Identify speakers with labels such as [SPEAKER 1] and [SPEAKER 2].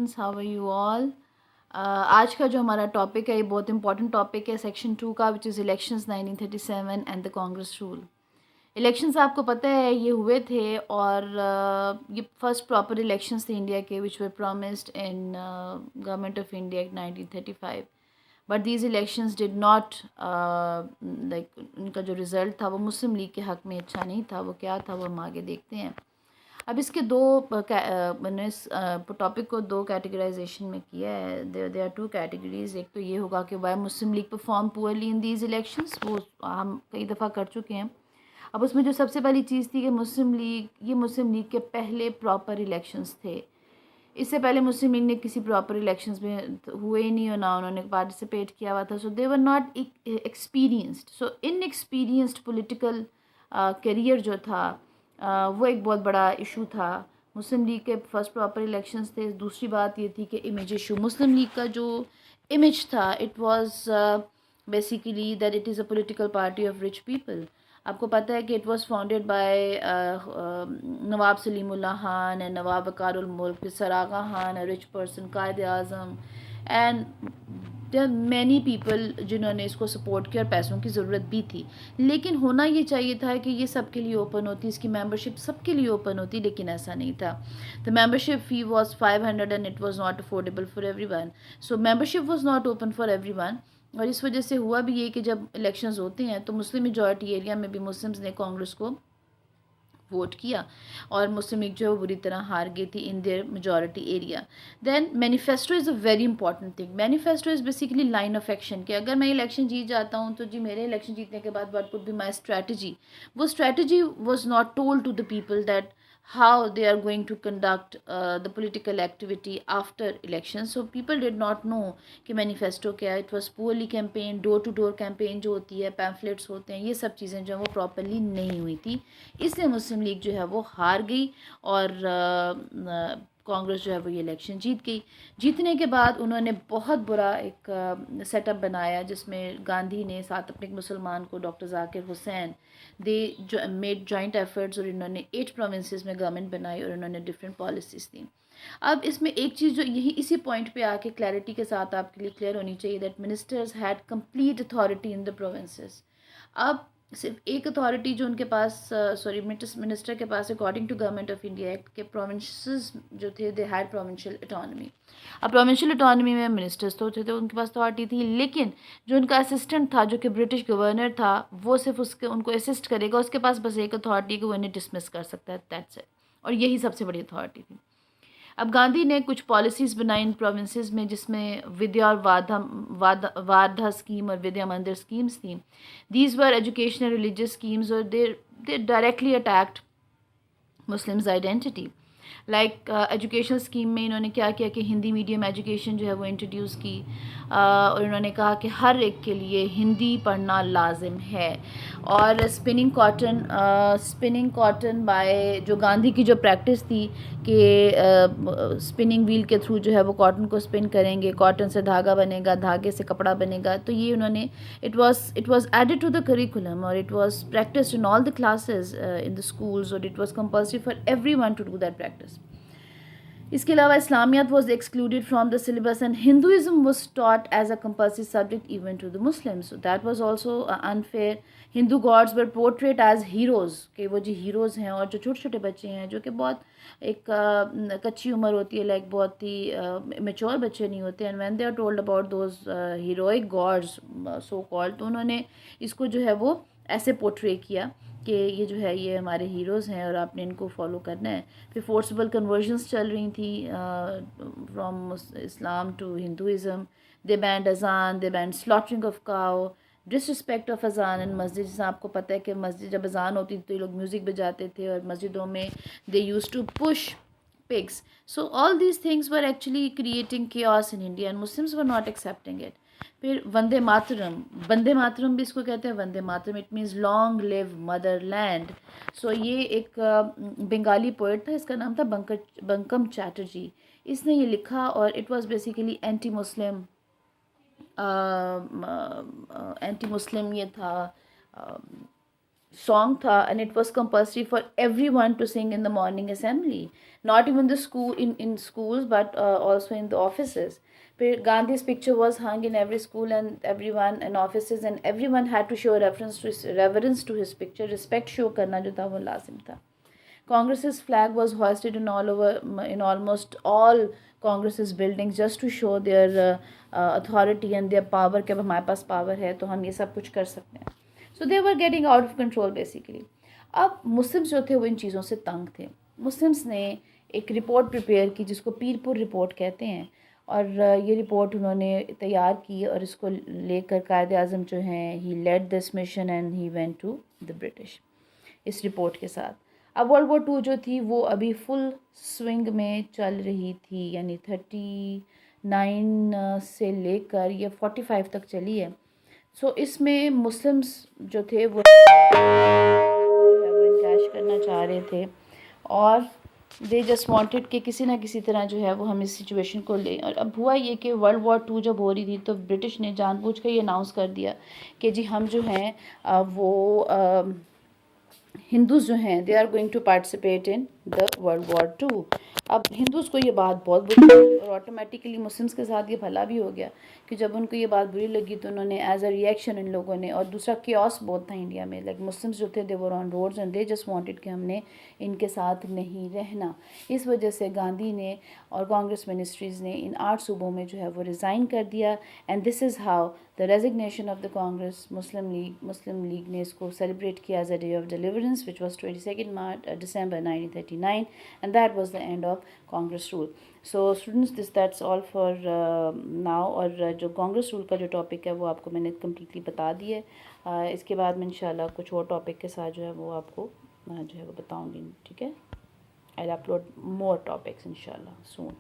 [SPEAKER 1] How are you all. आज का जो हमारा टॉपिक है ये बहुत इंपॉर्टेंट टॉपिक है सेक्शन 2 का, which is elections 1937 and the Congress rule. Elections आपको पता है ये हुए थे और ये फर्स्ट प्रॉपर इलेक्शंस थे इंडिया के, which were promised in government of India act 1935। But these elections did not like उनका जो रिज़ल्ट था वो मुस्लिम लीग के हक़ में अच्छा नहीं था। वो क्या था वो हम आगे देखते हैं। अब इसके दो मैंने इस टॉपिक को दो कैटेगराइजेशन में किया है। There are two categories. एक तो ये होगा कि why Muslim League perform poorly in these elections, वो हम कई दफ़ा कर चुके हैं। अब उसमें जो सबसे पहली चीज़ थी कि मुस्लिम लीग के पहले प्रॉपर इलेक्शंस थे। इससे पहले मुस्लिम लीग ने किसी प्रॉपर इलेक्शंस में हुए ही नहीं, और ना उन्होंने पार्टिसिपेट किया हुआ था। So they were not experienced. So inexperienced political career जो था वो एक बहुत बड़ा इशू था। मुस्लिम लीग के फर्स्ट प्रॉपर इलेक्शंस थे। दूसरी बात ये थी कि इमेज इशू, मुस्लिम लीग का जो इमेज था it was basically that it is a political party of rich people. आपको पता है कि it was founded by Nawab Salimullah Khan and Nawab Viqarul Mulk, Sir Aga Khan, a rich person, Quaid Azam, and there many people जिन्होंने इसको सपोर्ट किया और पैसों की ज़रूरत भी थी। लेकिन होना ये चाहिए था कि ये सबके लिए ओपन होती, इसकी मेंबरशिप सबके लिए ओपन होती, लेकिन ऐसा नहीं था। The membership fee was 500 and it was not affordable for everyone. So membership was not open for everyone. और इस वजह से हुआ भी ये कि जब इलेक्शंस होते हैं तो मुस्लिम मेजॉरिटी एरिया में भी मुस्लिम्स ने कांग्रेस को वोट किया और मुस्लिम लीग जो है वो बुरी तरह हार गई थी in their majority area. Then manifesto is a very important thing. Manifesto is basically line of action कि अगर मैं इलेक्शन जीत जाता हूँ तो जी मेरे इलेक्शन जीतने के बाद what would be my strategy. वो strategy was not told to the people that how they are going to conduct the political activity after election. So people did not know कि manifesto क्या है। It was poorly campaign, door to door campaign जो होती है, pamphlets होते हैं, ये सब चीज़ें जो हैं वो प्रॉपरली नहीं हुई थी। इसलिए मुस्लिम लीग जो है वो हार गई और कांग्रेस जो है वो ये इलेक्शन जीत गई। जीतने के बाद उन्होंने बहुत बुरा एक सेटअप बनाया जिसमें गांधी ने साथ अपने एक मुसलमान को, डॉक्टर जाकिर हुसैन, दे जो मेड जॉइंट एफर्ट्स, और इन्होंने 8 प्रोविंसेस में गवर्नमेंट बनाई और इन्होंने डिफरेंट पॉलिसीज़ दी। अब इसमें एक चीज़ जो यही इसी पॉइंट पे आके क्लैरिटी के साथ आपके लिए क्लियर होनी चाहिए that ministers had complete authority in the provinces. अब सिर्फ एक अथॉरिटी जो उनके पास मिनिस्टर के पास according to government of India act के प्रोविंसेस जो थे दे हैड प्रोविंशियल अटोनमी। अब प्रोविंशियल अटोनमी में मिनिस्टर्स तो थे उनके पास अथॉरिटी थी, लेकिन जो उनका असिस्टेंट था जो कि ब्रिटिश गवर्नर था वो सिर्फ उसके उनको असिस्ट करेगा, उसके पास बस एक अथॉरिटी कि वो इन्हें डिसमिस कर सकता है, दैट्स इट। और यही सबसे बड़ी अथॉरिटी थी। अब गांधी ने कुछ पॉलिसीज़ बनाई इन प्रोविंसेस में जिसमें विद्या और वार्धा स्कीम और विद्या मंदिर स्कीम्स थी। These were educational religious schemes और they directly attacked Muslims identity. Like educational scheme में इन्होंने क्या किया कि हिंदी मीडियम एजुकेशन जो है वो इंट्रोड्यूस की, और इन्होंने कहा कि हर एक के लिए हिंदी पढ़ना लाजिम है। और स्पिनिंग कॉटन बाय जो गांधी की जो प्रैक्टिस थी कि स्पिनिंग व्हील के थ्रू जो है वो कॉटन को स्पिन करेंगे, कॉटन से धागा बनेगा, धागे से कपड़ा बनेगा, तो ये उन्होंने it was added to the curriculum और it was practised in all the classes in the schools, और it was compulsory for everyone to do that practice. इसके अलावा Islamiyat was excluded from the syllabus and Hinduism was taught as a compulsory subject even to the Muslims, that was also unfair. Hindu gods were portrayed as heroes, कि वो जो heroes हैं, और जो छोटे छोटे बच्चे हैं जो कि बहुत एक कच्ची उम्र होती है, लाइक बहुत ही मेच्योर बच्चे नहीं होते, and when they are told about those heroic gods so called, तो उन्होंने इसको जो है वो ऐसे पोर्ट्रे किया कि ये जो है ये हमारे हीरोज़ हैं और आपने इनको फॉलो करना है। फिर फोर्सिबल कन्वर्जन्स चल रही थी from Islam to Hinduism. They banned azan, they banned slaughtering of cow, disrespect of azan in मस्जिद। जैसे आपको पता है कि मस्जिद जब अजान होती थी तो ये लोग म्यूज़िक बजाते थे, और मस्जिदों में they used to push pigs. So all these things were actually creating chaos in India and Muslims were not accepting it. फिर वंदे मातरम भी इसको कहते हैं, Vande Mataram it means long live motherland. So ये एक बंगाली पोइट था, इसका नाम था बंकम चैटर्जी। इसने ये लिखा और it was basically anti Muslim ये था, song tha, and it was compulsory for everyone to sing in the morning assembly, not even the school in schools, but also in the offices. Gandhi's picture was hung in every school and everyone in offices, and everyone had to show reverence to his picture. Respect show karna jo tha wo lazim tha. Congress's flag was hoisted in almost all Congress's buildings just to show their authority and their power کہ اب ہمارے پاس power ہے تو ہم یہ سب کچھ کر سکتے ہیں. So they were getting out of control basically. اب مسلمس جو تھے وہ ان چیزوں سے تنگ تھے. مسلمس نے ایک رپورٹ پریپیئر کی جس کو پیر پور رپورٹ کہتے ہیں, اور یہ رپورٹ انہوں نے تیار کی, اور اس کو لے کر قائد اعظم جو ہیں he led this mission and he went to the British اس رپورٹ کے ساتھ. اب ورلڈ وار 2 جو تھی وہ ابھی فل سوئنگ میں چل رہی تھی, یعنی 39 سے لے کر یہ 45 تک چلی ہے. سو اس میں مسلمس جو تھے وہ انکیش کرنا چاہ رہے تھے, اور دے جسٹ وانٹڈ کہ کسی نہ کسی طرح جو ہے وہ ہم اس سچویشن کو لیں. اور اب ہوا یہ کہ ورلڈ وار 2 جب ہو رہی تھی تو برٹش نے جان بوجھ کر یہ اناؤنس کر دیا کہ جی ہم جو ہیں وہ ہندوز جو ہیں they are going to participate in the World War 2. اب ہندوز کو یہ بات بہت بری لگی, اور آٹومیٹیکلی مسلمس کے ساتھ یہ بھلا بھی ہو گیا کہ جب ان کو یہ بات بری لگی تو انہوں نے ایز اے ریئیکشن ان لوگوں نے, اور دوسرا کیوس بہت تھا انڈیا میں, لائک مسلمس جو تھے they were on roads and they just wanted کہ ہم نے ان کے ساتھ نہیں رہنا. اس وجہ سے گاندھی نے اور کانگریس منسٹریز نے ان 8 صوبوں میں جو ہے وہ ریزائن کر دیا, and this is how the resignation of the Congress. Muslim league نے اس کو سیلیبریٹ کیا as a day of deliverance which was 22nd December 1939, and that was the end of Congress rule. So students, that's all for now. اور جو Congress role کا جو topic ہے وہ آپ کو میں نے کمپلیٹلی بتا دی ہے. اس کے بعد میں انشاءاللہ کچھ اور ٹاپک کے ساتھ جو ہے وہ آپ کو جو ہے وہ بتاؤں گی, ٹھیک ہے. I'll upload more topics inshallah soon.